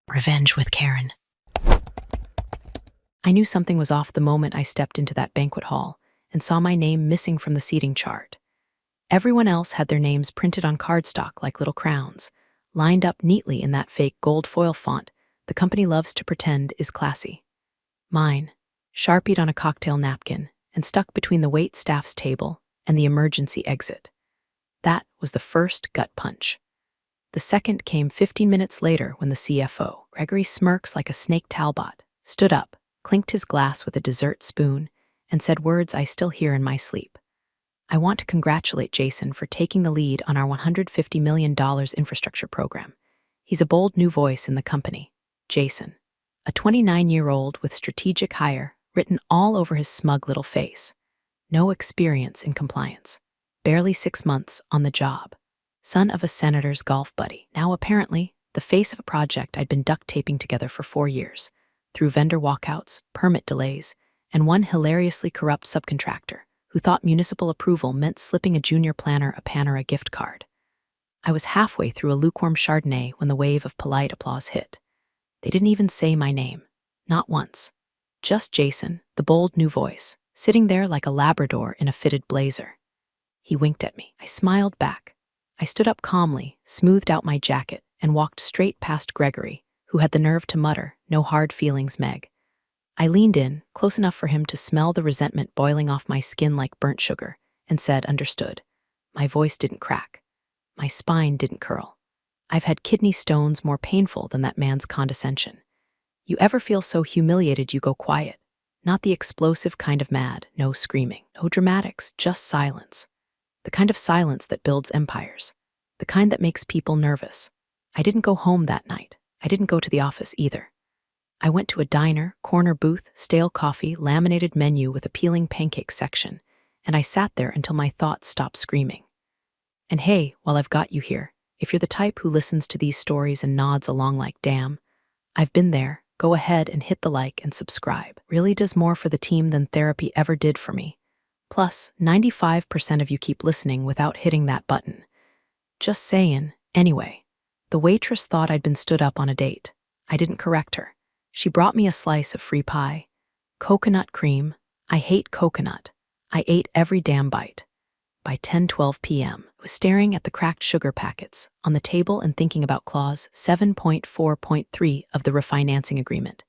Revenge with Karen. I knew something was off the moment I stepped into that banquet hall and saw my name missing from the seating chart. Everyone else had their names printed on cardstock like little crowns, lined up neatly in that fake gold foil font the company loves to pretend is classy. Mine, sharpied on a cocktail napkin and stuck between the wait staff's table and the emergency exit. That was the first gut punch. The second came 15 minutes later when the CFO, Gregory smirks like a snake Talbot, stood up, clinked his glass with a dessert spoon, and said words I still hear in my sleep. I want to congratulate Jason for taking the lead on our $150 million infrastructure program. He's a bold new voice in the company. Jason, a 29-year-old with strategic hire written all over his smug little face. No experience in compliance. Barely 6 months on the job. Son of a senator's golf buddy. Now apparently the face of a project I'd been duct taping together for 4 years, through vendor walkouts, permit delays, and one hilariously corrupt subcontractor who thought municipal approval meant slipping a junior planner a Panera gift card. I was halfway through a lukewarm Chardonnay when the wave of polite applause hit. They didn't even say my name. Not once. Just Jason, the bold new voice, sitting there like a Labrador in a fitted blazer. He winked at me. I smiled back. I stood up calmly, smoothed out my jacket, and walked straight past Gregory, who had the nerve to mutter, "No hard feelings, Meg." I leaned in, close enough for him to smell the resentment boiling off my skin like burnt sugar, and said, "Understood." My voice didn't crack. My spine didn't curl. I've had kidney stones more painful than that man's condescension. You ever feel so humiliated you go quiet? Not the explosive kind of mad, no screaming, no dramatics, just silence. The kind of silence that builds empires. The kind that makes people nervous. I didn't go home that night. I didn't go to the office either. I went to a diner, corner booth, stale coffee, laminated menu with appealing pancake section, and I sat there until my thoughts stopped screaming. And hey, while I've got you here, if you're the type who listens to these stories and nods along like, damn, I've been there, go ahead and hit the like and subscribe. Really does more for the team than therapy ever did for me. Plus, 95% of you keep listening without hitting that button. Just saying. Anyway, the waitress thought I'd been stood up on a date. I didn't correct her. She brought me a slice of free pie. Coconut cream. I hate coconut. I ate every damn bite. By 10:12 p.m., I was staring at the cracked sugar packets on the table and thinking about Clause 7.4.3 of the refinancing agreement.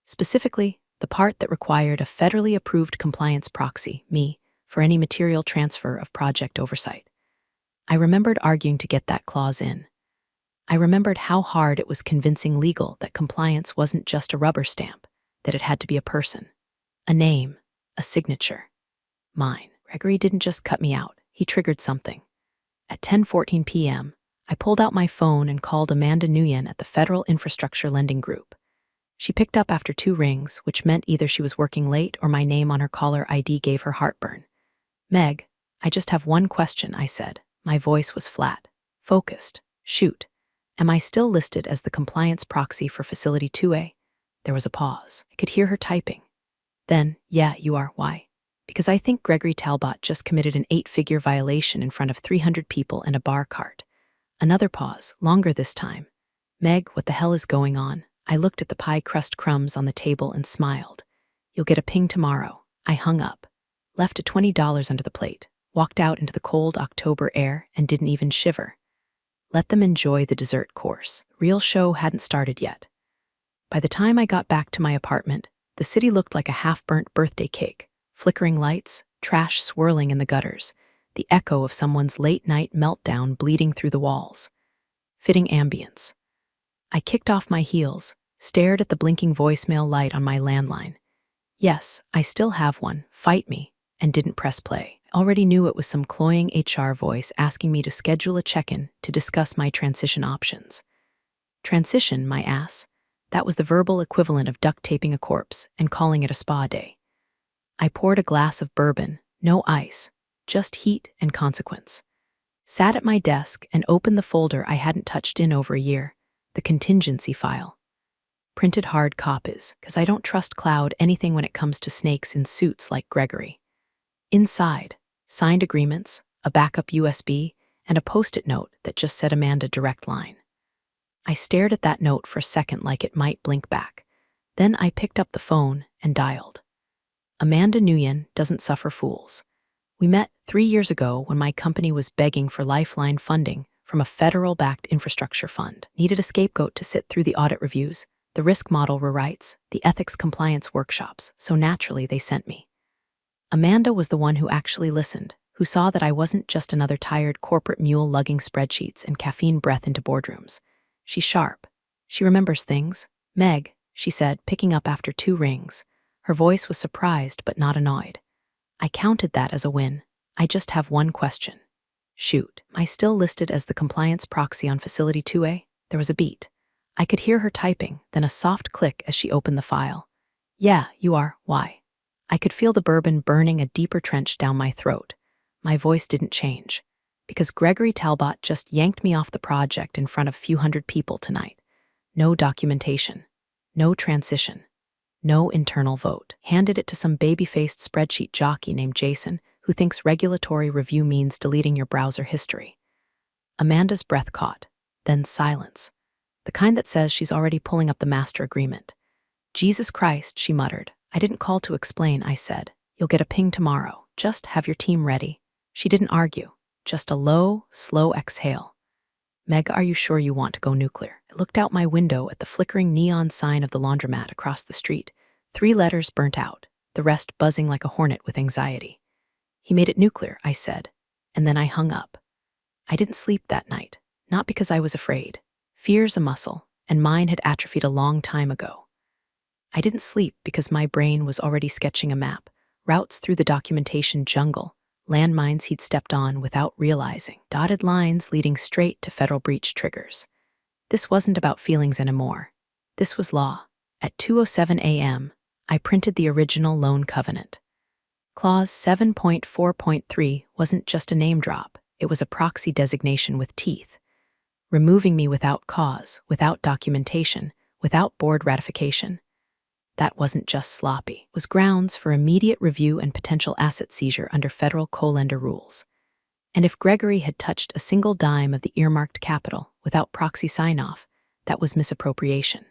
Specifically, the part that required a federally approved compliance proxy, me, for any material transfer of project oversight. I remembered arguing to get that clause in. I remembered how hard it was convincing legal that compliance wasn't just a rubber stamp, that it had to be a person, a name, a signature. Mine. Gregory didn't just cut me out, he triggered something. At 10:14 p.m., I pulled out my phone and called Amanda Nguyen at the Federal Infrastructure Lending Group. She picked up after 2 rings, which meant either she was working late or my name on her caller ID gave her heartburn. "Meg, I just have one question," I said. My voice was flat, focused. "Shoot. Am I still listed as the compliance proxy for Facility 2A? There was a pause. I could hear her typing. Then, "Yeah, you are. Why?" "Because I think Gregory Talbot just committed an 8-figure violation in front of 300 people in a bar cart." Another pause, longer this time. "Meg, what the hell is going on?" I looked at the pie crust crumbs on the table and smiled. "You'll get a ping tomorrow." I hung up, left a $20 under the plate, walked out into the cold October air, and didn't even shiver. Let them enjoy the dessert course. Real show hadn't started yet. By the time I got back to my apartment, the city looked like a half-burnt birthday cake. Flickering lights, trash swirling in the gutters, the echo of someone's late-night meltdown bleeding through the walls. Fitting ambience. I kicked off my heels, stared at the blinking voicemail light on my landline. Yes, I still have one, fight me, and didn't press play. I already knew it was some cloying HR voice asking me to schedule a check-in to discuss my transition options. Transition, my ass. That was the verbal equivalent of duct taping a corpse and calling it a spa day. I poured a glass of bourbon, no ice, just heat and consequence. Sat at my desk and opened the folder I hadn't touched in over a year, the contingency file. Printed hard copies, because I don't trust cloud anything when it comes to snakes in suits like Gregory. Inside, signed agreements, a backup USB, and a post-it note that just said Amanda direct line. I stared at that note for a second like it might blink back. Then I picked up the phone and dialed. Amanda Nguyen doesn't suffer fools. We met 3 years ago when my company was begging for lifeline funding from a federal-backed infrastructure fund. Needed a scapegoat to sit through the audit reviews, the risk model rewrites, the ethics compliance workshops, so naturally they sent me. Amanda was the one who actually listened, who saw that I wasn't just another tired corporate mule lugging spreadsheets and caffeine breath into boardrooms. She's sharp. She remembers things. Meg, she said, picking up after 2 rings. Her voice was surprised but not annoyed. I counted that as a win. I just have one question. Shoot, am I still listed as the compliance proxy on Facility 2A? There was a beat. I could hear her typing, then a soft click as she opened the file. Yeah, you are. Why? I could feel the bourbon burning a deeper trench down my throat. My voice didn't change. Because Gregory Talbot just yanked me off the project in front of a few hundred people tonight. No documentation. No transition. No internal vote. Handed it to some baby-faced spreadsheet jockey named Jason, who thinks regulatory review means deleting your browser history. Amanda's breath caught, then silence. The kind that says she's already pulling up the master agreement. Jesus Christ, she muttered. I didn't call to explain, I said. You'll get a ping tomorrow. Just have your team ready. She didn't argue. Just a low, slow exhale. Meg, are you sure you want to go nuclear? I looked out my window at the flickering neon sign of the laundromat across the street. 3 letters burnt out, the rest buzzing like a hornet with anxiety. He made it nuclear, I said, and then I hung up. I didn't sleep that night, not because I was afraid. Fear's a muscle, and mine had atrophied a long time ago. I didn't sleep because my brain was already sketching a map, routes through the documentation jungle, landmines he'd stepped on without realizing, dotted lines leading straight to federal breach triggers. This wasn't about feelings anymore. This was law. At 2:07 a.m., I printed the original loan covenant. Clause 7.4.3 wasn't just a name drop, it was a proxy designation with teeth. Removing me without cause, without documentation, without board ratification. That wasn't just sloppy. It was grounds for immediate review and potential asset seizure under federal co-lender rules. And if Gregory had touched a single dime of the earmarked capital without proxy sign-off, that was misappropriation.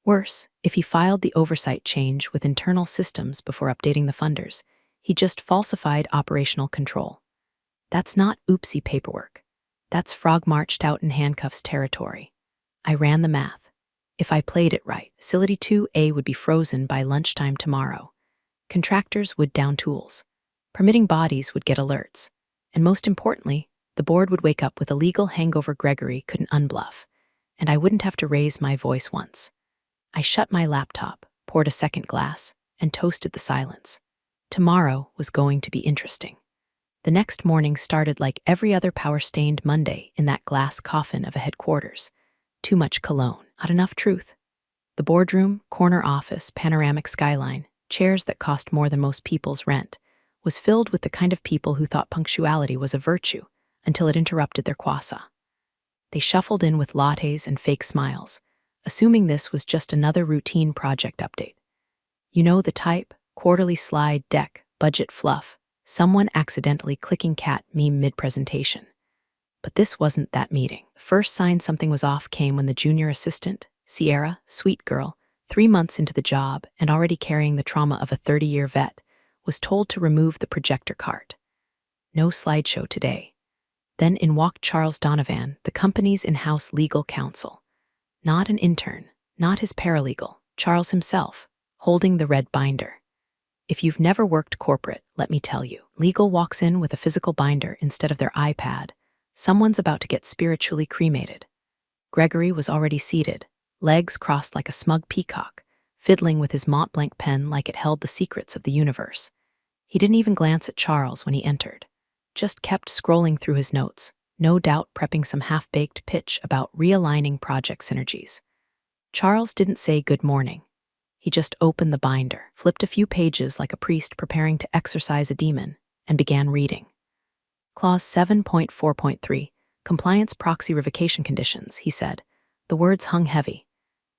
Worse, if he filed the oversight change with internal systems before updating the funders, he just falsified operational control. That's not oopsie paperwork. That's frog marched out in handcuffs territory. I ran the math. If I played it right, Facility 2A would be frozen by lunchtime tomorrow. Contractors would down tools. Permitting bodies would get alerts. And most importantly, the board would wake up with a legal hangover Gregory couldn't unbluff. And I wouldn't have to raise my voice once. I shut my laptop, poured a second glass, and toasted the silence. Tomorrow was going to be interesting. The next morning started like every other power-stained Monday in that glass coffin of a headquarters. Too much cologne, not enough truth. The boardroom, corner office, panoramic skyline, chairs that cost more than most people's rent, was filled with the kind of people who thought punctuality was a virtue until it interrupted their quassa. They shuffled in with lattes and fake smiles, assuming this was just another routine project update. You know the type, quarterly slide deck, budget fluff, someone accidentally clicking cat meme mid-presentation. But this wasn't that meeting. The first sign something was off came when the junior assistant, Sierra, sweet girl, 3 months into the job and already carrying the trauma of a 30-year vet, was told to remove the projector cart. No slideshow today. Then in walked Charles Donovan, the company's in-house legal counsel. Not an intern, not his paralegal, Charles himself, holding the red binder. If you've never worked corporate, let me tell you, legal walks in with a physical binder instead of their iPad. Someone's about to get spiritually cremated. Gregory was already seated, legs crossed like a smug peacock, fiddling with his Mont Blanc pen like it held the secrets of the universe. He didn't even glance at Charles when he entered, just kept scrolling through his notes, no doubt prepping some half-baked pitch about realigning project synergies. Charles didn't say good morning. He just opened the binder, flipped a few pages like a priest preparing to exorcise a demon, and began reading. Clause 7.4.3, Compliance Proxy Revocation Conditions, he said. The words hung heavy.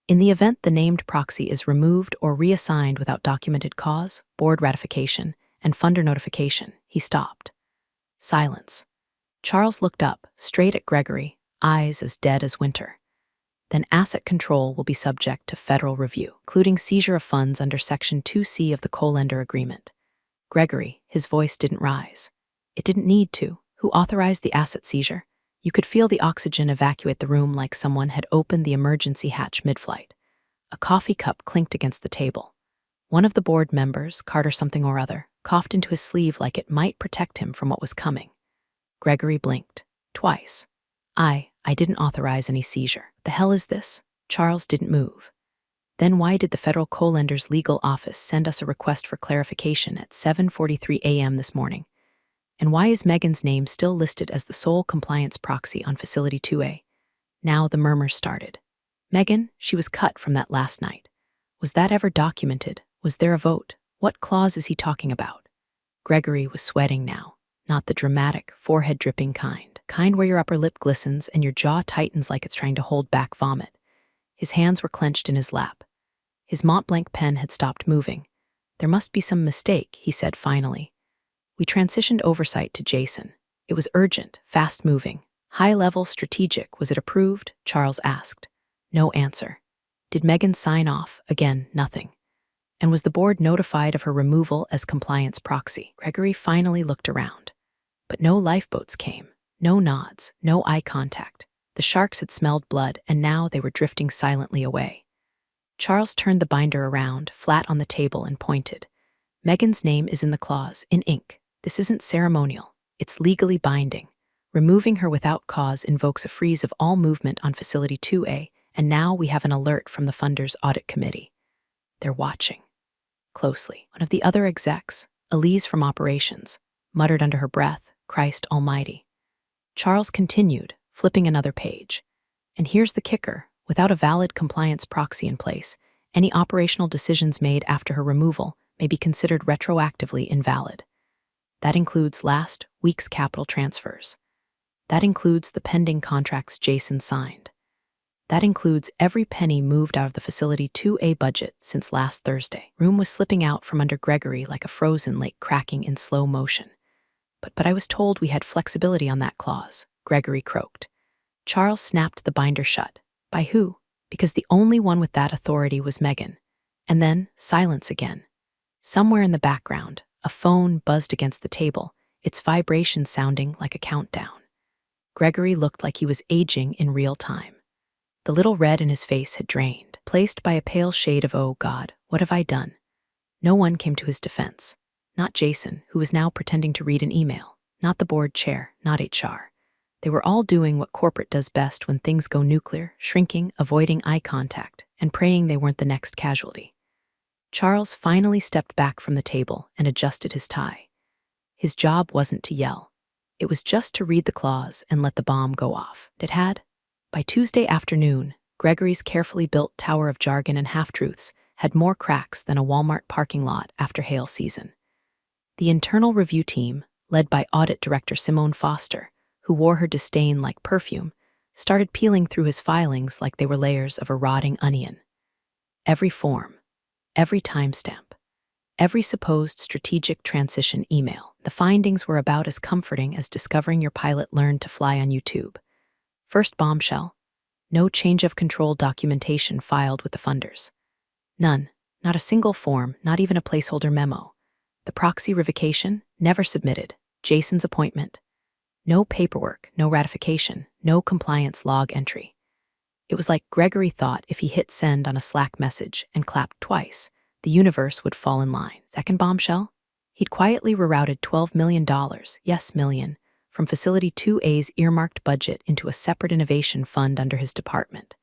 In the event the named proxy is removed or reassigned without documented cause, board ratification, and funder notification, he stopped. Silence. Charles looked up, straight at Gregory, eyes as dead as winter. then asset control will be subject to federal review, including seizure of funds under Section 2C of the co-lender agreement. Gregory, his voice didn't rise. It didn't need to. Who authorized the asset seizure? You could feel the oxygen evacuate the room like someone had opened the emergency hatch mid-flight. A coffee cup clinked against the table. One of the board members, Carter something or other, coughed into his sleeve like it might protect him from what was coming. Gregory blinked. Twice. I didn't authorize any seizure. The hell is this? Charles didn't move. Then why did the federal co-lender's legal office send us a request for clarification at 7:43 a.m. this morning? And why is Megan's name still listed as the sole compliance proxy on Facility 2A? Now the murmurs started. Megan, she was cut from that last night. Was that ever documented? Was there a vote? What clause is he talking about? Gregory was sweating now, not the dramatic, forehead-dripping kind where your upper lip glistens and your jaw tightens like it's trying to hold back vomit. His hands were clenched in his lap. His Montblanc pen had stopped moving. There must be some mistake, he said finally. We transitioned oversight to Jason. It was urgent, fast-moving, high-level, strategic. Was it approved? Charles asked. No answer. Did Megan sign off? Again, nothing. And was the board notified of her removal as compliance proxy? Gregory finally looked around. But no lifeboats came. No nods, no eye contact. The sharks had smelled blood, and now they were drifting silently away. Charles turned the binder around, flat on the table, and pointed. Megan's name is in the clause, in ink. This isn't ceremonial. It's legally binding. Removing her without cause invokes a freeze of all movement on Facility 2A, and now we have an alert from the funder's audit committee. They're watching. Closely. One of the other execs, Elise from operations, muttered under her breath, Christ almighty. Charles continued, flipping another page. And here's the kicker. Without a valid compliance proxy in place, any operational decisions made after her removal may be considered retroactively invalid. That includes last week's capital transfers. That includes the pending contracts Jason signed. That includes every penny moved out of the Facility 2A budget since last Thursday. Room was slipping out from under Gregory like a frozen lake cracking in slow motion. But I was told we had flexibility on that clause, Gregory croaked. Charles snapped the binder shut. By who? Because the only one with that authority was Megan. And then, silence again. Somewhere in the background, a phone buzzed against the table, its vibration sounding like a countdown. Gregory looked like he was aging in real time. The little red in his face had drained, placed by a pale shade of, oh God, what have I done? No one came to his defense. Not Jason, who was now pretending to read an email. Not the board chair, not HR. They were all doing what corporate does best when things go nuclear, shrinking, avoiding eye contact, and praying they weren't the next casualty. Charles finally stepped back from the table and adjusted his tie. His job wasn't to yell. It was just to read the clause and let the bomb go off. It had. By Tuesday afternoon, Gregory's carefully built tower of jargon and half-truths had more cracks than a Walmart parking lot after hail season. The internal review team, led by Audit Director Simone Foster, who wore her disdain like perfume, started peeling through his filings like they were layers of a rotting onion. Every form, every timestamp, every supposed strategic transition email. The findings were about as comforting as discovering your pilot learned to fly on YouTube. First bombshell, no change of control documentation filed with the funders. None, not a single form, not even a placeholder memo. The proxy revocation, never submitted. Jason's appointment. No paperwork, no ratification, no compliance log entry. It was like Gregory thought if he hit send on a Slack message and clapped twice, the universe would fall in line. Second bombshell? He'd quietly rerouted $12 million, yes, million, from Facility 2A's earmarked budget into a separate innovation fund under his department.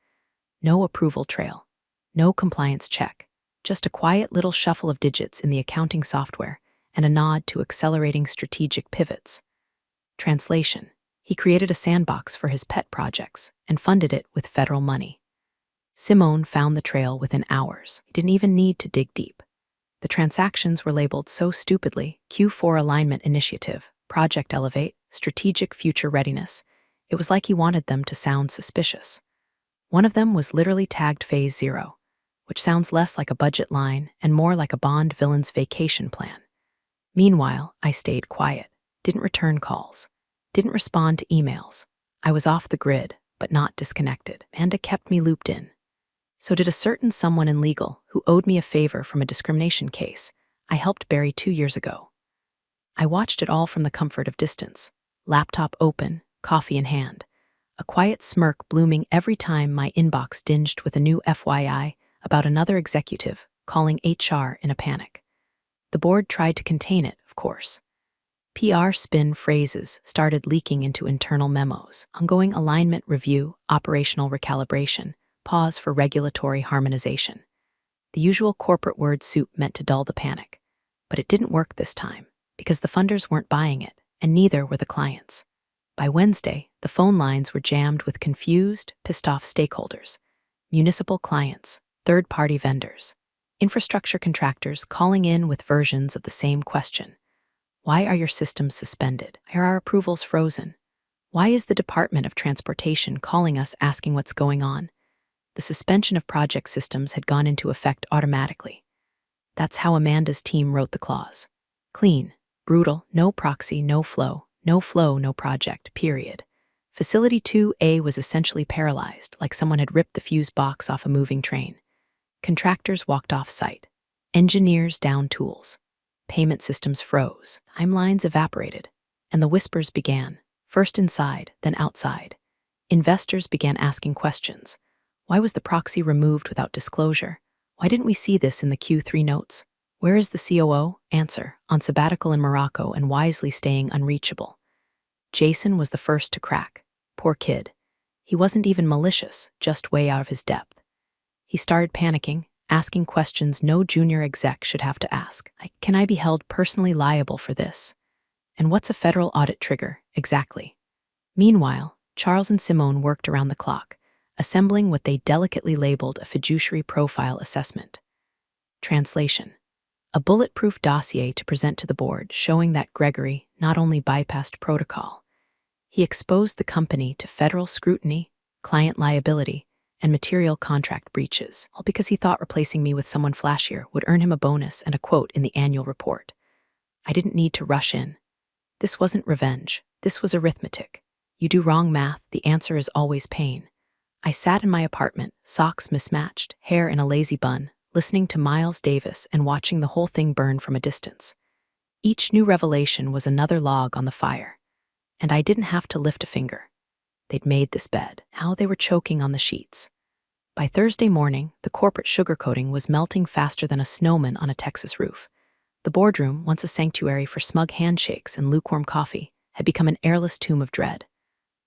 No approval trail, no compliance check, just a quiet little shuffle of digits in the accounting software and a nod to accelerating strategic pivots. Translation: he created a sandbox for his pet projects and funded it with federal money. Simone found the trail within hours. He didn't even need to dig deep. The transactions were labeled so stupidly: Q4 Alignment Initiative, Project Elevate, Strategic Future Readiness. It was like he wanted them to sound suspicious. One of them was literally tagged Phase 0, which sounds less like a budget line and more like a Bond villain's vacation plan. Meanwhile, I stayed quiet, didn't return calls, didn't respond to emails. I was off the grid, but not disconnected. Amanda kept me looped in. So did a certain someone in legal who owed me a favor from a discrimination case I helped bury 2 years ago. I watched it all from the comfort of distance, laptop open, coffee in hand, a quiet smirk blooming every time my inbox dinged with a new FYI about another executive calling HR in a panic. The board tried to contain it, of course. PR spin phrases started leaking into internal memos: ongoing alignment review, operational recalibration, pause for regulatory harmonization. The usual corporate word soup meant to dull the panic. But it didn't work this time, because the funders weren't buying it, and neither were the clients. By Wednesday, the phone lines were jammed with confused, pissed-off stakeholders, municipal clients, third-party vendors, infrastructure contractors calling in with versions of the same question. Why are your systems suspended? Are our approvals frozen? Why is the Department of Transportation calling us asking what's going on? The suspension of project systems had gone into effect automatically. That's how Amanda's team wrote the clause. Clean, brutal, no proxy, no flow, no project, period. Facility 2A was essentially paralyzed, like someone had ripped the fuse box off a moving train. Contractors walked off site. Engineers downed tools. Payment systems froze. Timelines evaporated. And the whispers began, first inside, then outside. Investors began asking questions. Why was the proxy removed without disclosure? Why didn't we see this in the Q3 notes? Where is the COO? Answer: on sabbatical in Morocco and wisely staying unreachable. Jason was the first to crack. Poor kid. He wasn't even malicious, just way out of his depth. He started panicking, asking questions no junior exec should have to ask. Can I be held personally liable for this? And what's a federal audit trigger, exactly? Meanwhile, Charles and Simone worked around the clock, assembling what they delicately labeled a fiduciary profile assessment. Translation: a bulletproof dossier to present to the board showing that Gregory not only bypassed protocol, he exposed the company to federal scrutiny, client liability, and material contract breaches, all because he thought replacing me with someone flashier would earn him a bonus and a quote in the annual report. I didn't need to rush in. This wasn't revenge. This was arithmetic. You do wrong math, the answer is always pain. I sat in my apartment, socks mismatched, hair in a lazy bun, listening to Miles Davis and watching the whole thing burn from a distance. Each new revelation was another log on the fire. And I didn't have to lift a finger. They'd made this bed. Now they were choking on the sheets. By Thursday morning, the corporate sugarcoating was melting faster than a snowman on a Texas roof. The boardroom, once a sanctuary for smug handshakes and lukewarm coffee, had become an airless tomb of dread.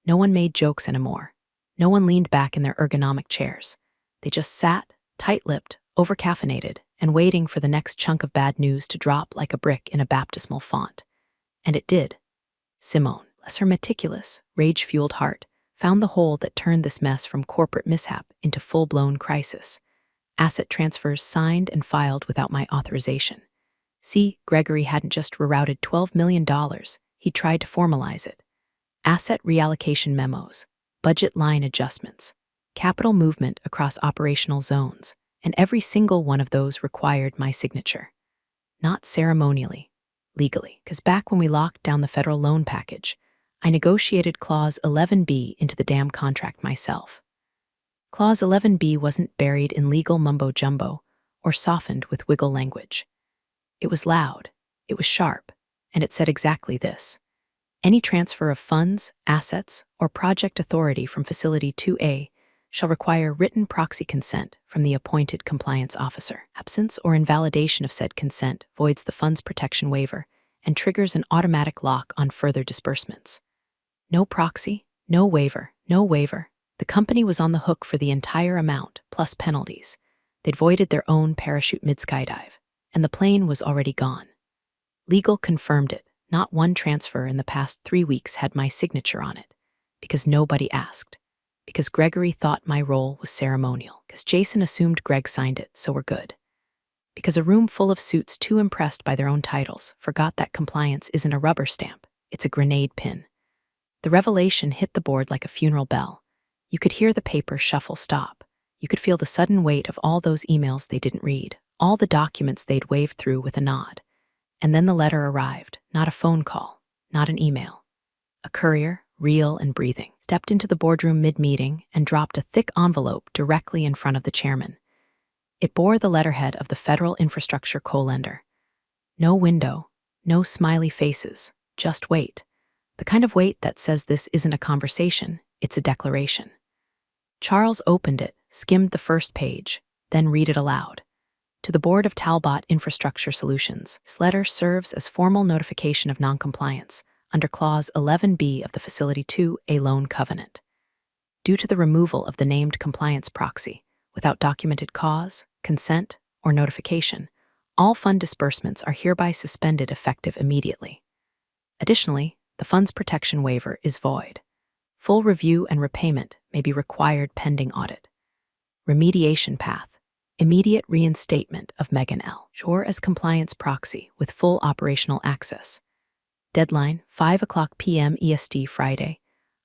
No one made jokes anymore. No one leaned back in their ergonomic chairs. They just sat, tight-lipped, overcaffeinated, and waiting for the next chunk of bad news to drop like a brick in a baptismal font. And it did. Simone, bless her meticulous, rage-fueled heart, found the hole that turned this mess from corporate mishap into full-blown crisis. Asset transfers signed and filed without my authorization. See, Gregory hadn't just rerouted $12 million, he tried to formalize it. Asset reallocation memos, budget line adjustments, capital movement across operational zones, and every single one of those required my signature. Not ceremonially, legally, because back when we locked down the federal loan package, I negotiated Clause 11B into the damn contract myself. Clause 11B wasn't buried in legal mumbo-jumbo or softened with wiggle language. It was loud, it was sharp, and it said exactly this: any transfer of funds, assets, or project authority from Facility 2A shall require written proxy consent from the appointed compliance officer. Absence or invalidation of said consent voids the funds protection waiver and triggers an automatic lock on further disbursements. No proxy, no waiver, no waiver. The company was on the hook for the entire amount, plus penalties. They'd voided their own parachute mid-skydive, and the plane was already gone. Legal confirmed it. Not one transfer in the past 3 weeks had my signature on it, because nobody asked, because Gregory thought my role was ceremonial, because Jason assumed Greg signed it, so we're good, because a room full of suits too impressed by their own titles forgot that compliance isn't a rubber stamp, it's a grenade pin. The revelation hit the board like a funeral bell. You could hear the paper shuffle stop. You could feel the sudden weight of all those emails they didn't read, all the documents they'd waved through with a nod. And then the letter arrived, not a phone call, not an email. A courier, real and breathing, stepped into the boardroom mid-meeting and dropped a thick envelope directly in front of the chairman. It bore the letterhead of the Federal Infrastructure Co-lender. No window, no smiley faces, just weight. The kind of weight that says this isn't a conversation, it's a declaration. Charles opened it, skimmed the first page, then read it aloud. To the Board of Talbot Infrastructure Solutions, this letter serves as formal notification of noncompliance under Clause 11B of the Facility 2A loan covenant. Due to the removal of the named compliance proxy, without documented cause, consent, or notification, all fund disbursements are hereby suspended effective immediately. Additionally, the fund's protection waiver is void. Full review and repayment may be required pending audit. Remediation path. Immediate reinstatement of Megan L. Shore as compliance proxy with full operational access. Deadline, 5:00 p.m. EST Friday.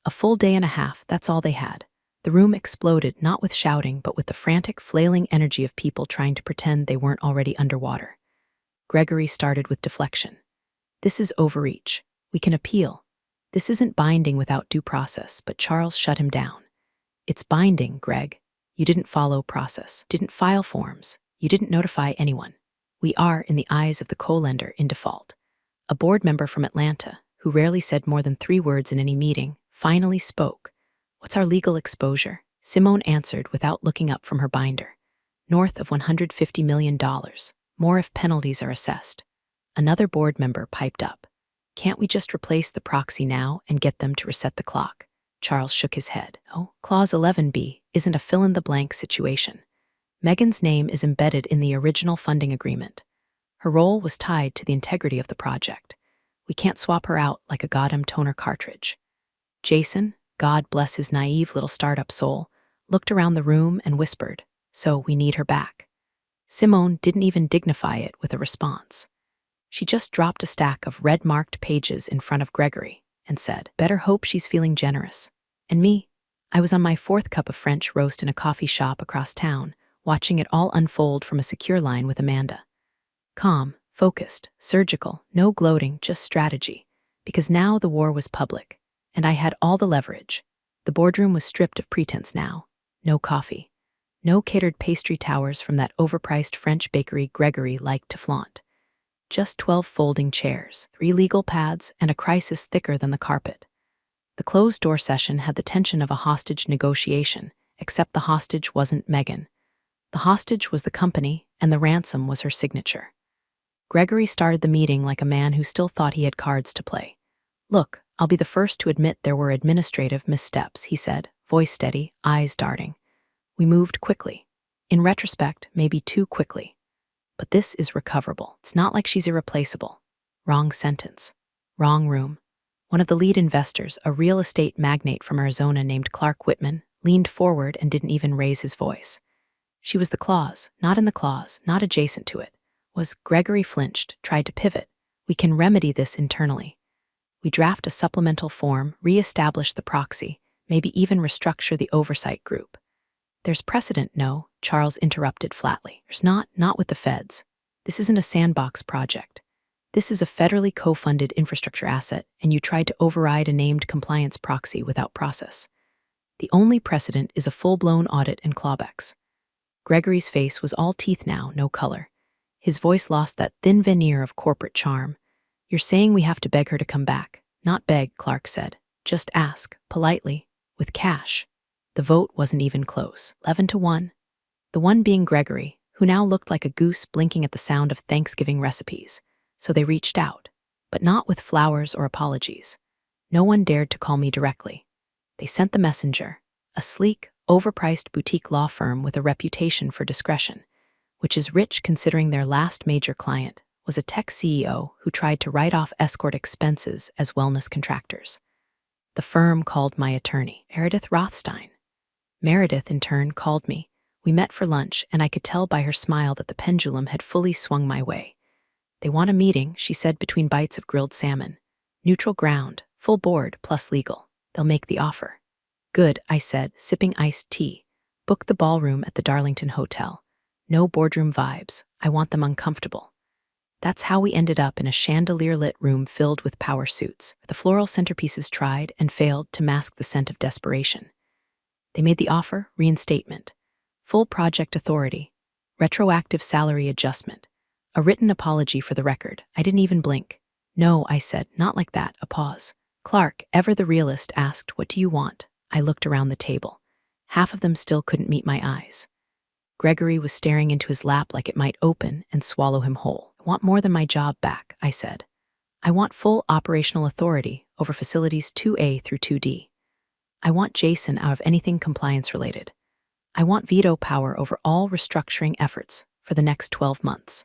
A full day and a half, that's all they had. The room exploded not with shouting, but with the frantic, flailing energy of people trying to pretend they weren't already underwater. Gregory started with deflection. This is overreach. We can appeal. This isn't binding without due process, but Charles shut him down. It's binding, Greg. You didn't follow process, didn't file forms, you didn't notify anyone. We are, in the eyes of the co-lender, in default. A board member from Atlanta, who rarely said more than 3 words in any meeting, finally spoke. What's our legal exposure? Simone answered without looking up from her binder. North of $150 million, more if penalties are assessed. Another board member piped up. Can't we just replace the proxy now and get them to reset the clock? Charles shook his head. Oh, Clause 11B isn't a fill-in-the-blank situation. Megan's name is embedded in the original funding agreement. Her role was tied to the integrity of the project. We can't swap her out like a goddamn toner cartridge. Jason, God bless his naive little startup soul, looked around the room and whispered, "So we need her back." Simone didn't even dignify it with a response. She just dropped a stack of red-marked pages in front of Gregory and said, "Better hope she's feeling generous." And me? I was on my 4th cup of French roast in a coffee shop across town, watching it all unfold from a secure line with Amanda. Calm, focused, surgical, no gloating, just strategy. Because now the war was public, and I had all the leverage. The boardroom was stripped of pretense now. No coffee. No catered pastry towers from that overpriced French bakery Gregory liked to flaunt. Just 12 folding chairs, 3 legal pads, and a crisis thicker than the carpet. The closed-door session had the tension of a hostage negotiation, except the hostage wasn't Megan. The hostage was the company, and the ransom was her signature. Gregory started the meeting like a man who still thought he had cards to play. "Look, I'll be the first to admit there were administrative missteps," he said, voice steady, eyes darting. "We moved quickly. In retrospect, maybe too quickly. But this is recoverable. It's not like she's irreplaceable." Wrong sentence. Wrong room. One of the lead investors, a real estate magnate from Arizona named Clark Whitman, leaned forward and didn't even raise his voice. She was the clause, not in the clause, not adjacent to it. Gregory flinched, tried to pivot. "We can remedy this internally. We draft a supplemental form, re-establish the proxy, maybe even restructure the oversight group." "There's precedent, no," Charles interrupted flatly. "There's not with the feds. This isn't a sandbox project. This is a federally co-funded infrastructure asset, and you tried to override a named compliance proxy without process. The only precedent is a full-blown audit and clawbacks." Gregory's face was all teeth now, no color. His voice lost that thin veneer of corporate charm. "You're saying we have to beg her to come back." "Not beg," Clark said. "Just ask, politely, with cash." The vote wasn't even close. 11-1. The one being Gregory, who now looked like a goose blinking at the sound of Thanksgiving recipes. So they reached out, but not with flowers or apologies. No one dared to call me directly. They sent the messenger, a sleek, overpriced boutique law firm with a reputation for discretion, which is rich considering their last major client was a tech CEO who tried to write off escort expenses as wellness contractors. The firm called my attorney, Meredith Rothstein. Meredith, in turn, called me. We met for lunch, and I could tell by her smile that the pendulum had fully swung my way. "They want a meeting," she said between bites of grilled salmon. "Neutral ground, full board, plus legal. They'll make the offer." "Good," I said, sipping iced tea. "Book the ballroom at the Darlington Hotel. No boardroom vibes. I want them uncomfortable." That's how we ended up in a chandelier-lit room filled with power suits. The floral centerpieces tried and failed to mask the scent of desperation. They made the offer: reinstatement, full project authority, retroactive salary adjustment, a written apology for the record. I didn't even blink. No, I said, not like that. A pause. Clark, ever the realist, asked, what do you want? I looked around the table. Half of them still couldn't meet my eyes. Gregory was staring into his lap like it might open and swallow him whole. I want more than my job back, I said. I want full operational authority over facilities 2A through 2D. I want Jason out of anything compliance-related. I want veto power over all restructuring efforts for the next 12 months.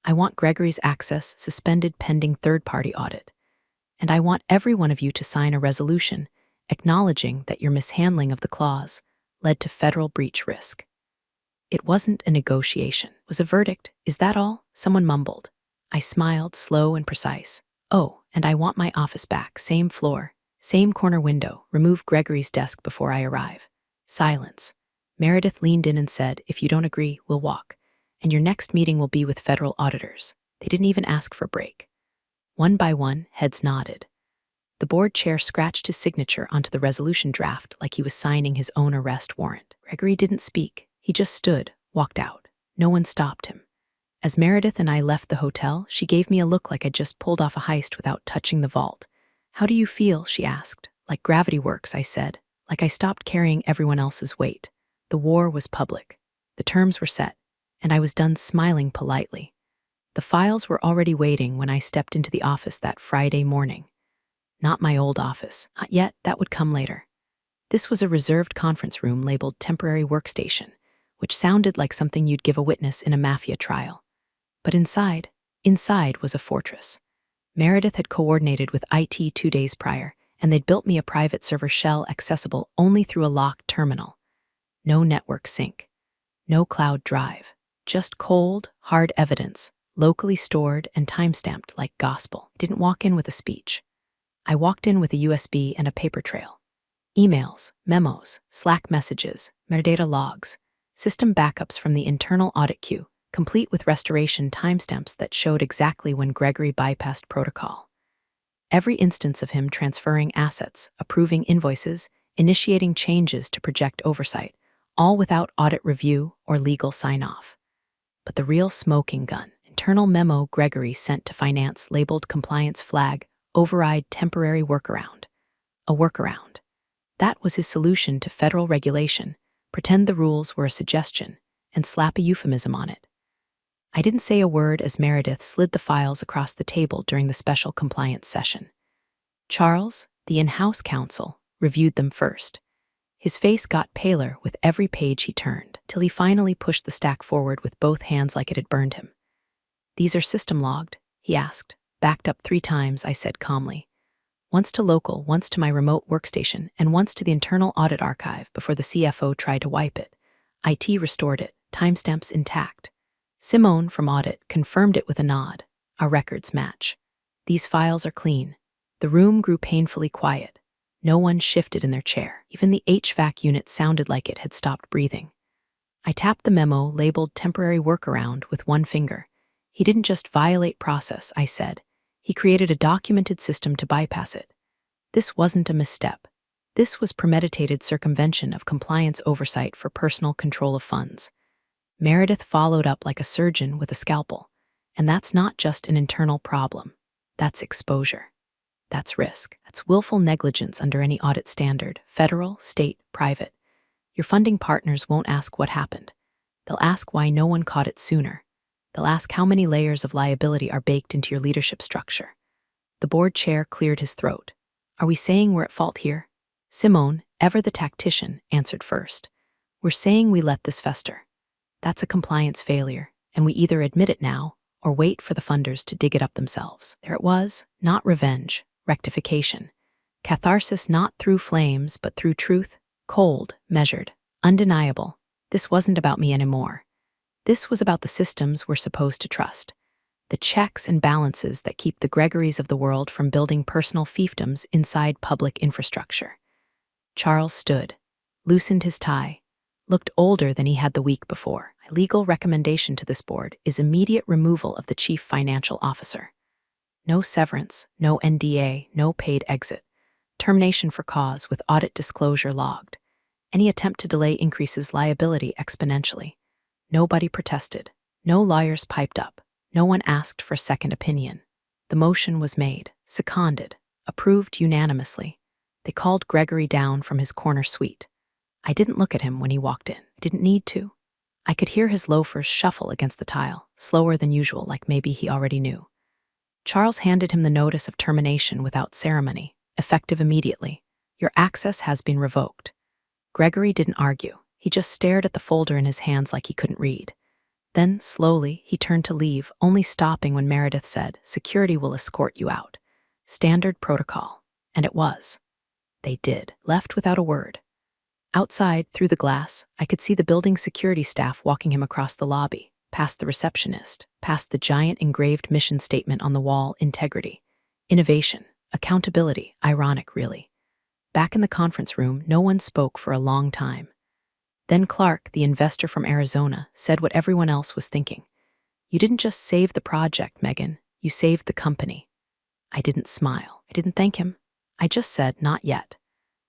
I want Gregory's access suspended pending third-party audit. And I want every one of you to sign a resolution acknowledging that your mishandling of the clause led to federal breach risk. It wasn't a negotiation. It was a verdict. Is that all? Someone mumbled. I smiled, slow and precise. Oh, and I want my office back. Same floor, same corner window. Remove Gregory's desk before I arrive. Silence. Meredith leaned in and said, if you don't agree, we'll walk. And your next meeting will be with federal auditors. They didn't even ask for a break. One by one, heads nodded. The board chair scratched his signature onto the resolution draft like he was signing his own arrest warrant. Gregory didn't speak. He just stood, walked out. No one stopped him. As Meredith and I left the hotel, she gave me a look like I'd just pulled off a heist without touching the vault. How do you feel? She asked. Like gravity works, I said. Like I stopped carrying everyone else's weight. The war was public. The terms were set. And I was done smiling politely. The files were already waiting when I stepped into the office that Friday morning. Not my old office. Not yet, that would come later. This was a reserved conference room labeled temporary workstation, which sounded like something you'd give a witness in a mafia trial. But inside was a fortress. Meredith had coordinated with IT 2 days prior, and they'd built me a private server shell accessible only through a locked terminal. No network sync. No cloud drive. Just cold, hard evidence, locally stored and timestamped like gospel. I didn't walk in with a speech. I walked in with a USB and a paper trail. Emails, memos, Slack messages, metadata logs, system backups from the internal audit queue, complete with restoration timestamps that showed exactly when Gregory bypassed protocol. Every instance of him transferring assets, approving invoices, initiating changes to project oversight, all without audit review or legal sign-off. But the real smoking gun, internal memo Gregory sent to finance labeled compliance flag, override temporary workaround. A workaround. That was his solution to federal regulation. Pretend the rules were a suggestion and slap a euphemism on it. I didn't say a word as Meredith slid the files across the table during the special compliance session. Charles, the in-house counsel, reviewed them first. His face got paler with every page he turned, till he finally pushed the stack forward with both hands like it had burned him. These are system logged, he asked. Backed up 3 times, I said calmly. Once to local, once to my remote workstation, and once to the internal audit archive before the CFO tried to wipe it. IT restored it, timestamps intact. Simone from audit confirmed it with a nod. Our records match. These files are clean. The room grew painfully quiet. No one shifted in their chair. Even the HVAC unit sounded like it had stopped breathing. I tapped the memo labeled temporary workaround with one finger. He didn't just violate process, I said. He created a documented system to bypass it. This wasn't a misstep. This was premeditated circumvention of compliance oversight for personal control of funds. Meredith followed up like a surgeon with a scalpel. And that's not just an internal problem. That's exposure. That's risk. That's willful negligence under any audit standard, federal, state, private. Your funding partners won't ask what happened. They'll ask why no one caught it sooner. They'll ask how many layers of liability are baked into your leadership structure. The board chair cleared his throat. Are we saying we're at fault here? Simone, ever the tactician, answered first. We're saying we let this fester. That's a compliance failure, and we either admit it now or wait for the funders to dig it up themselves. There it was, not revenge, rectification. Catharsis not through flames, but through truth, cold, measured, undeniable. This wasn't about me anymore. This was about the systems we're supposed to trust. The checks and balances that keep the Gregorys of the world from building personal fiefdoms inside public infrastructure. Charles stood, loosened his tie, looked older than he had the week before. My legal recommendation to this board is immediate removal of the chief financial officer. No severance, no NDA, no paid exit. Termination for cause with audit disclosure logged. Any attempt to delay increases liability exponentially. Nobody protested. No lawyers piped up. No one asked for a second opinion. The motion was made, seconded, approved unanimously. They called Gregory down from his corner suite. I didn't look at him when he walked in. I didn't need to. I could hear his loafers shuffle against the tile, slower than usual, like maybe he already knew. Charles handed him the notice of termination without ceremony, effective immediately. Your access has been revoked. Gregory didn't argue. He just stared at the folder in his hands like he couldn't read. Then, slowly, he turned to leave, only stopping when Meredith said, "Security will escort you out." Standard protocol. And it was. They did, left without a word. Outside, through the glass, I could see the building security staff walking him across the lobby, past the receptionist, past the giant engraved mission statement on the wall, integrity, innovation, accountability, ironic really. Back in the conference room, no one spoke for a long time. Then Clark, the investor from Arizona, said what everyone else was thinking. "You didn't just save the project, Megan. You saved the company." I didn't smile. I didn't thank him. I just said, "Not yet."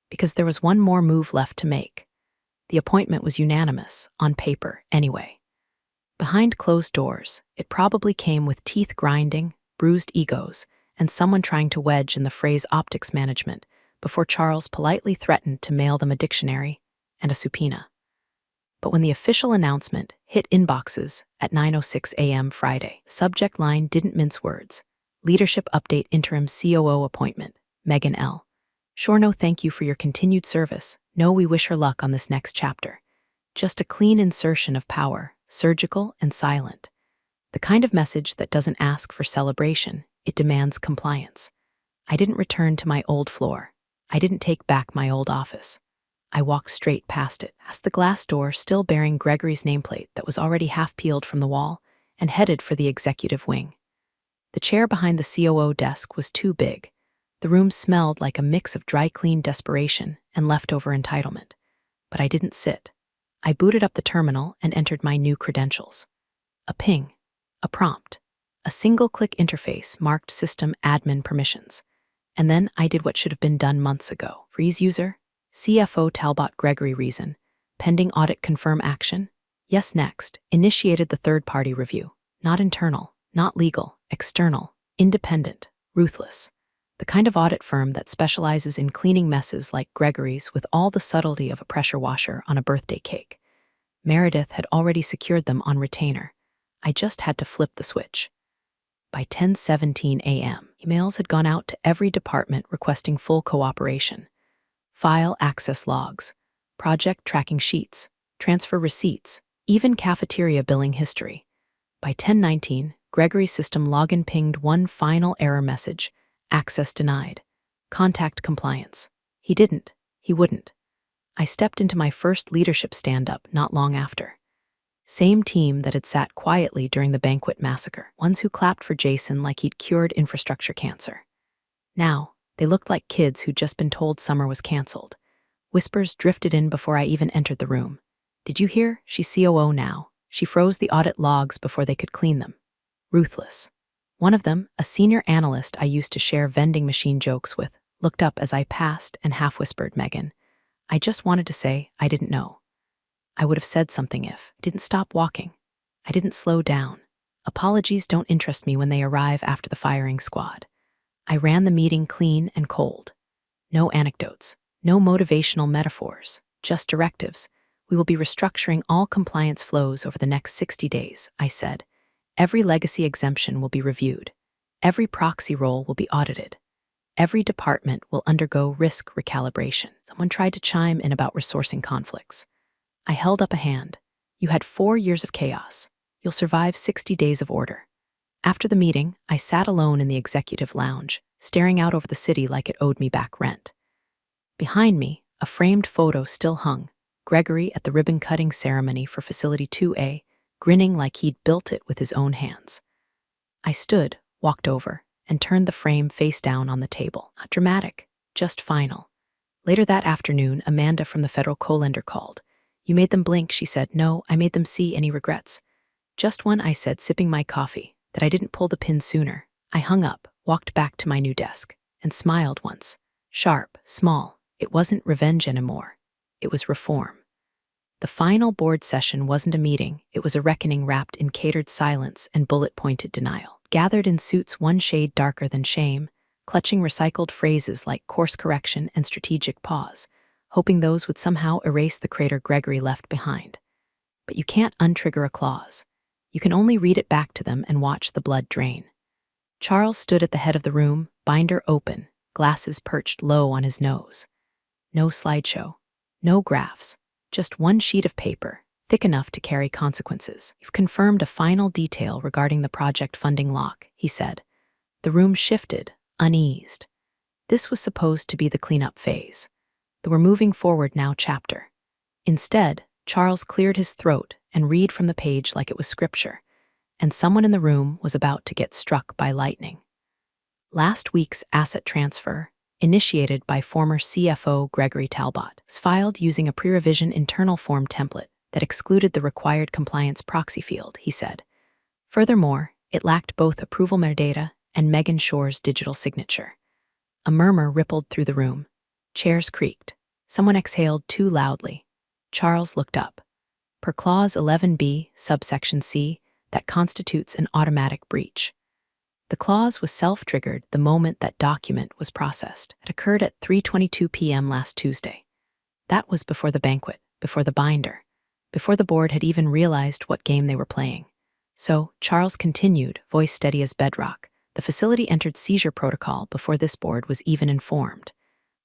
Because there was one more move left to make. The appointment was unanimous, on paper, anyway. Behind closed doors, it probably came with teeth grinding, bruised egos, and someone trying to wedge in the phrase optics management before Charles politely threatened to mail them a dictionary and a subpoena. But when the official announcement hit inboxes at 9:06 a.m. Friday, subject line didn't mince words. Leadership update interim COO appointment, Megan L. Sure, no thank you for your continued service. No, we wish her luck on this next chapter. Just a clean insertion of power, surgical and silent. The kind of message that doesn't ask for celebration, it demands compliance. I didn't return to my old floor. I didn't take back my old office. I walked straight past it, past the glass door still bearing Gregory's nameplate that was already half peeled from the wall, and headed for the executive wing. The chair behind the COO desk was too big. The room smelled like a mix of dry-clean desperation and leftover entitlement. But I didn't sit. I booted up the terminal and entered my new credentials. A ping, a prompt, a single-click interface marked System Admin Permissions. And then I did what should have been done months ago. Freeze user, CFO Talbot Gregory reason, pending audit confirm action. Yes, next, initiated the third-party review. Not internal, not legal, external, independent, ruthless. The kind of audit firm that specializes in cleaning messes like Gregory's with all the subtlety of a pressure washer on a birthday cake. Meredith had already secured them on retainer. I just had to flip the switch. By 10:17 a.m., emails had gone out to every department requesting full cooperation. File access logs, project tracking sheets, transfer receipts, even cafeteria billing history. By 10:19, Gregory's system login pinged one final error message: access denied. Contact compliance. He didn't. He wouldn't. I stepped into my first leadership stand-up not long after. Same team that had sat quietly during the banquet massacre, ones who clapped for Jason like he'd cured infrastructure cancer. Now, they looked like kids who'd just been told summer was canceled. Whispers drifted in before I even entered the room. "Did you hear? She's COO now. She froze the audit logs before they could clean them." Ruthless. One of them, a senior analyst I used to share vending machine jokes with, looked up as I passed and half-whispered, "Megan, I just wanted to say I didn't know." I would have said something if I didn't stop walking. I didn't slow down. Apologies don't interest me when they arrive after the firing squad. I ran the meeting clean and cold. No anecdotes, no motivational metaphors, just directives. "We will be restructuring all compliance flows over the next 60 days, I said. "Every legacy exemption will be reviewed. Every proxy role will be audited. Every department will undergo risk recalibration." Someone tried to chime in about resourcing conflicts. I held up a hand. "You had 4 years of chaos. You'll survive 60 days of order." After the meeting, I sat alone in the executive lounge, staring out over the city like it owed me back rent. Behind me, a framed photo still hung, Gregory at the ribbon-cutting ceremony for Facility 2A, grinning like he'd built it with his own hands. I stood, walked over, and turned the frame face down on the table. Not dramatic, just final. Later that afternoon, Amanda from the federal co-lender called. You made them blink, she said. No, I made them see any regrets. Just one, I said, sipping my coffee, that I didn't pull the pin sooner. I hung up, walked back to my new desk, and smiled once. Sharp, small. It wasn't revenge anymore. It was reform. The final board session wasn't a meeting, it was a reckoning wrapped in catered silence and bullet-pointed denial. Gathered in suits one shade darker than shame, clutching recycled phrases like course correction and strategic pause, hoping those would somehow erase the crater Gregory left behind. But you can't untrigger a clause. You can only read it back to them and watch the blood drain. Charles stood at the head of the room, binder open, glasses perched low on his nose. No slideshow, no graphs, just one sheet of paper, thick enough to carry consequences. You've confirmed a final detail regarding the project funding lock, he said. The room shifted, uneased. This was supposed to be the cleanup phase. The we're moving forward now chapter. Instead, Charles cleared his throat and read from the page like it was scripture, and someone in the room was about to get struck by lightning. Last week's asset transfer, initiated by former CFO Gregory Talbot, was filed using a pre-revision internal form template that excluded the required compliance proxy field, he said. Furthermore, it lacked both approval metadata and Megan Shore's digital signature. A murmur rippled through the room. Chairs creaked. Someone exhaled too loudly. Charles looked up. Per Clause 11b, subsection C, that constitutes an automatic breach. The clause was self-triggered the moment that document was processed. It occurred at 3:22 p.m. last Tuesday. That was before the banquet, before the binder, before the board had even realized what game they were playing. So, Charles continued, voice steady as bedrock. The facility entered seizure protocol before this board was even informed.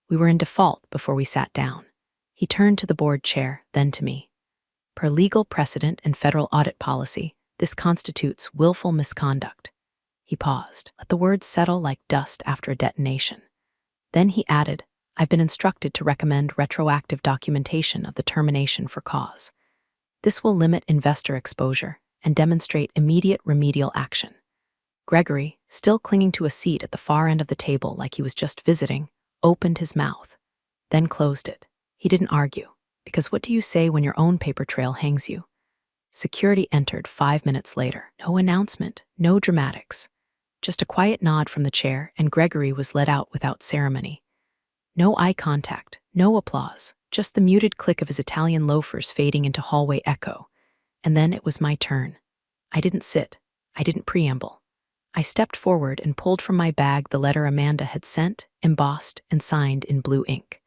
We were in default before we sat down. He turned to the board chair, then to me. Per legal precedent and federal audit policy, this constitutes willful misconduct. He paused, let the words settle like dust after a detonation. Then he added, I've been instructed to recommend retroactive documentation of the termination for cause. This will limit investor exposure and demonstrate immediate remedial action. Gregory, still clinging to a seat at the far end of the table like he was just visiting, opened his mouth, then closed it. He didn't argue, because what do you say when your own paper trail hangs you? Security entered 5 minutes later. No announcement, no dramatics. Just a quiet nod from the chair, and Gregory was led out without ceremony. No eye contact, no applause, just the muted click of his Italian loafers fading into hallway echo. And then it was my turn. I didn't sit. I didn't preamble. I stepped forward and pulled from my bag the letter Amanda had sent, embossed and signed in blue ink.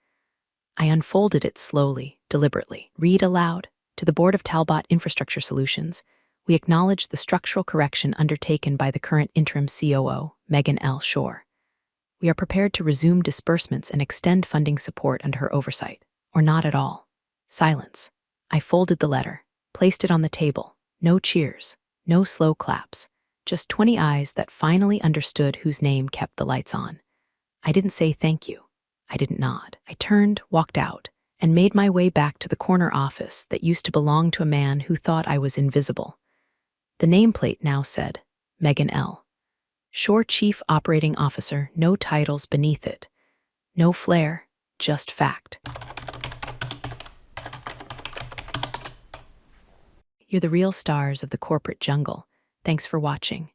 I unfolded it slowly, deliberately. Read aloud. To the Board of Talbot Infrastructure Solutions, we acknowledge the structural correction undertaken by the current interim COO, Megan L. Shore. We are prepared to resume disbursements and extend funding support under her oversight, or not at all. Silence. I folded the letter, placed it on the table. No cheers, no slow claps, just 20 eyes that finally understood whose name kept the lights on. I didn't say thank you. I didn't nod. I turned, walked out, and made my way back to the corner office that used to belong to a man who thought I was invisible. The nameplate now said, Megan L. Shore Chief Operating Officer, no titles beneath it. No flair, just fact. You're the real stars of the corporate jungle. Thanks for watching.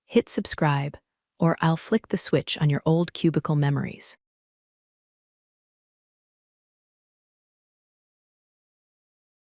Hit subscribe, or I'll flick the switch on your old cubicle memories.